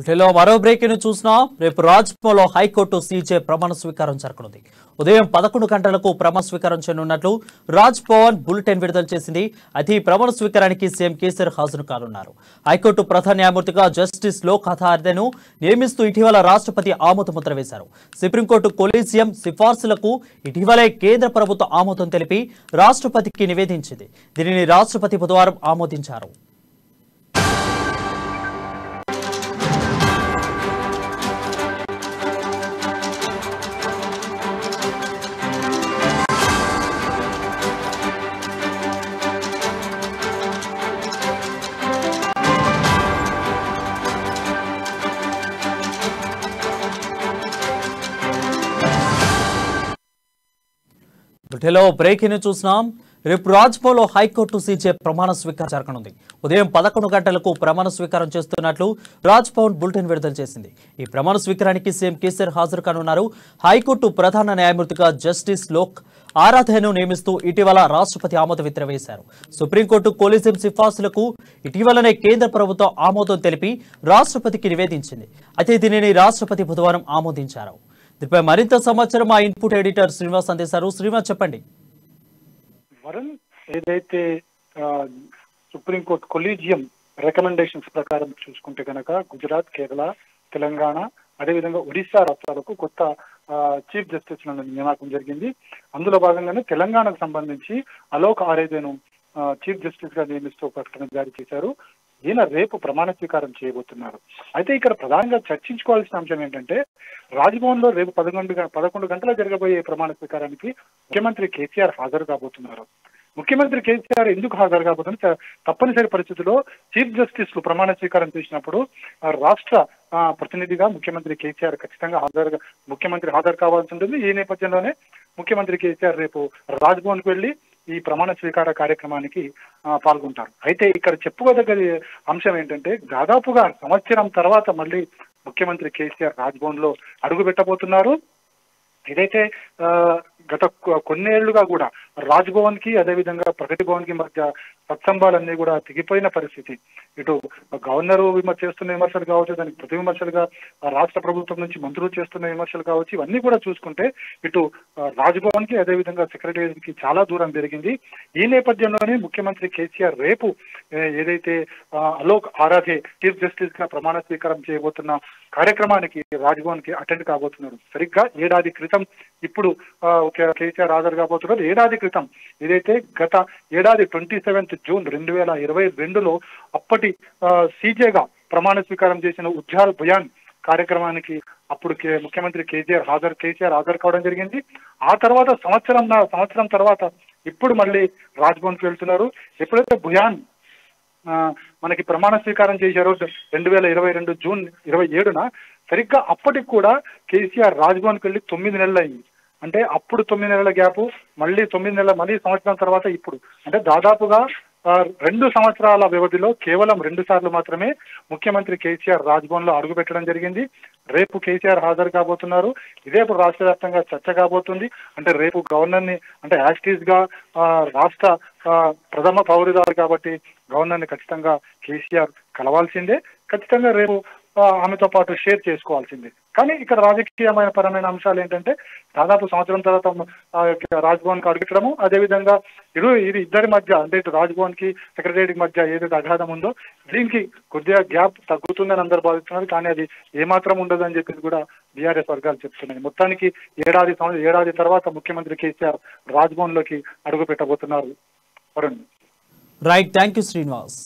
వీటిలో మరో బ్రేక్ ను చూసినా రేపు రాజ్భవన్లో హైకోర్టు సీజే ప్రమాణ స్వీకారం జరగనుంది. ఉదయం 11 గంటలకు ప్రమాణ స్వీకారం చేయనున్నట్లు రాజ్భవన్ బులెటిన్ విడుదల చేసింది. అయితే ఈ ప్రమాణ స్వీకారానికి సీఎం కేసీఆర్ హాజరు కానున్నారు. హైకోర్టు ప్రధాన న్యాయమూర్తిగా జస్టిస్ లోక్ అథారితను నియమిస్తూ ఇటీవల రాష్ట్రపతి ఆమోద ముద్ర వేశారు. సుప్రీంకోర్టు కొలీజియం సిఫార్సులకు ఇటీవలే కేంద్ర ప్రభుత్వం ఆమోదం తెలిపి రాష్ట్రపతికి నివేదించింది. దీనిని రాష్ట్రపతి బుధవారం ఆమోదించారు. వీటిలో బ్రేక్ ను చూసినాం. రేపు రాజ్భవన్లో హైకోర్టు సీజే ప్రమాణ స్వీకారం జరగనుంది. ఉదయం 11 గంటలకు ప్రమాణ స్వీకారం చేస్తున్నట్లు రాజ్భవన్ బులెటిన్ విడుదల చేసింది. ఈ ప్రమాణ స్వీకారానికి సీఎం కేసీఆర్ హాజరు కానున్నారు. హైకోర్టు ప్రధాన న్యాయమూర్తిగా జస్టిస్ లోక్ ఆరాధను నియమిస్తూ ఇటీవల రాష్ట్రపతి ఆమోద ముద్ర వేశారు. సుప్రీంకోర్టు కొలీజియం సిఫార్సులకు ఇటీవలనే కేంద్ర ప్రభుత్వం ఆమోదం తెలిపి రాష్ట్రపతికి నివేదించింది. అయితే దీనిని రాష్ట్రపతి బుధవారం ఆమోదించారు. దీనిపై మరింత సమాచారం మా ఇన్పుట్ ఎడిటర్ శ్రీనివాస్ అందిస్తారు. శ్రీనివాస్, చెప్పండి. వరుణ్, ఏదైతే సుప్రీంకోర్టు కొలీజియం రికమెండేషన్స్ ప్రకారం చూసుకుంటే కనుక గుజరాత్, కేరళ, తెలంగాణ, అదేవిధంగా ఒడిశా రాష్ట్రాలకు కొత్త చీఫ్ జస్టిస్ నియామకం జరిగింది. అందులో భాగంగానే తెలంగాణకు సంబంధించి అలోక్ ఆరేదేను చీఫ్ జస్టిస్ గా నియమిస్తూ ప్రకటన జారీ చేశారు. ఈయన రేపు ప్రమాణ స్వీకారం చేయబోతున్నారు. అయితే ఇక్కడ ప్రధానంగా చర్చించుకోవాల్సిన అంశం ఏంటంటే, రాజ్భవన్ లో రేపు 11 గంటల జరగబోయే ప్రమాణ స్వీకారానికి ముఖ్యమంత్రి కేసీఆర్ హాజరు కాబోతున్నారు. ముఖ్యమంత్రి కేసీఆర్ ఎందుకు హాజరు కాబోతున్నారు? తప్పనిసరి పరిస్థితుల్లో చీఫ్ జస్టిస్ లు ప్రమాణ స్వీకారం చేసినప్పుడు రాష్ట్ర ప్రతినిధిగా ముఖ్యమంత్రి కేసీఆర్ ఖచ్చితంగా ముఖ్యమంత్రి హాజరు కావాల్సి ఉంటుంది. ఈ నేపథ్యంలోనే ముఖ్యమంత్రి కేసీఆర్ రేపు రాజ్భవన్ కు వెళ్లి ఈ ప్రమాణ స్వీకార కార్యక్రమానికి పాల్గొంటారు. అయితే ఇక్కడ చెప్పుకోదగ్గ అంశం ఏంటంటే, దాదాపుగా సంవత్సరం తర్వాత మళ్ళీ ముఖ్యమంత్రి కేసీఆర్ రాజ్భవన్ లో అడుగు పెట్టబోతున్నారు. ఇదైతే గత కొన్నేళ్లుగా కూడా రాజ్భవన్ కి అదేవిధంగా ప్రగతి భవన్ కి మధ్య సత్సంబాలన్నీ కూడా తెగిపోయిన పరిస్థితి. ఇటు గవర్నర్ చేస్తున్న విమర్శలు కావచ్చు, దానికి ప్రతి విమర్శలుగా రాష్ట్ర ప్రభుత్వం నుంచి మంత్రులు చేస్తున్న విమర్శలు కావచ్చు, ఇవన్నీ కూడా చూసుకుంటే ఇటు రాజ్భవన్ కి అదేవిధంగా సెక్రటేరియట్ కి చాలా దూరం పెరిగింది. ఈ నేపథ్యంలోనే ముఖ్యమంత్రి కేసీఆర్ రేపు ఏదైతే అలోక్ ఆరాధే చీఫ్ జస్టిస్ గా ప్రమాణ స్వీకారం చేయబోతున్న కార్యక్రమానికి రాజ్భవన్ కి అటెండ్ కాబోతున్నారు. సరిగ్గా ఏడాది క్రితం ఇప్పుడు కేసీఆర్ హాజరు కాబోతున్నారు. ఏడాది క్రితం ఏదైతే గత ఏడాది 27 జూన్ 2022లో అప్పటి సీజేగా ప్రమాణ స్వీకారం చేసిన ఉజ్జాల్ బయాన్ కార్యక్రమానికి అప్పుడు ముఖ్యమంత్రి కేసీఆర్ హాజరు కావడం జరిగింది. ఆ తర్వాత సంవత్సరం తర్వాత ఇప్పుడు మళ్ళీ రాజ్భవన్ కి వెళ్తున్నారు. ఎప్పుడైతే బయాన్ మనకి ప్రమాణ స్వీకారం చేశారు 2022 జూన్ 27న, సరిగ్గా అప్పటికి కూడా కేసీఆర్ రాజ్భవన్ కి వెళ్ళి 9 నెలలు అయింది. అంటే అప్పుడు 9 నెలల గ్యాప్, మళ్ళీ 9 నెలల మళ్ళీ సంవత్సరం తర్వాత ఇప్పుడు, అంటే దాదాపుగా 2 సంవత్సరాల వ్యవధిలో కేవలం 2 సార్లు మాత్రమే ముఖ్యమంత్రి కేసీఆర్ రాజ్భవన్ లో అడుగు పెట్టడం జరిగింది. రేపు కేసీఆర్ హాజరు కాబోతున్నారు. ఇదే ఇప్పుడు రాష్ట్ర వ్యాప్తంగా చర్చ కాబోతుంది. అంటే రేపు గవర్నర్ ని, అంటే యాక్టివ్ గా రాష్ట్ర ప్రథమ పౌరుదారు కాబట్టి గవర్నర్ ని ఖచ్చితంగా కేసీఆర్ కలవాల్సిందే. ఖచ్చితంగా రేపు ఆమెతో పాటు షేర్ చేసుకోవాల్సిందే. కానీ ఇక్కడ రాజకీయమైన పరమైన అంశాలు ఏంటంటే, దాదాపు సంవత్సరం తర్వాత రాజ్భవన్ కు అడుగుట్టడము, అదేవిధంగా ఇది ఇద్దరి మధ్య, అంటే ఇటు రాజ్భవన్ కి సెక్రటేరియట్ మధ్య ఏదైతే అగాధం ఉందో దీనికి కొద్దిగా గ్యాప్ తగ్గుతుందని అందరు భావిస్తున్నారు. కానీ అది ఏమాత్రం ఉండదని చెప్పేసి కూడా బీఆర్ఎస్ వర్గాలు చెప్తున్నాయి. మొత్తానికి ఏడాది తర్వాత ముఖ్యమంత్రి కేసీఆర్ రాజ్భవన్ లోకి అడుగు పెట్టబోతున్నారు. Varun, right, thank you Srinivas.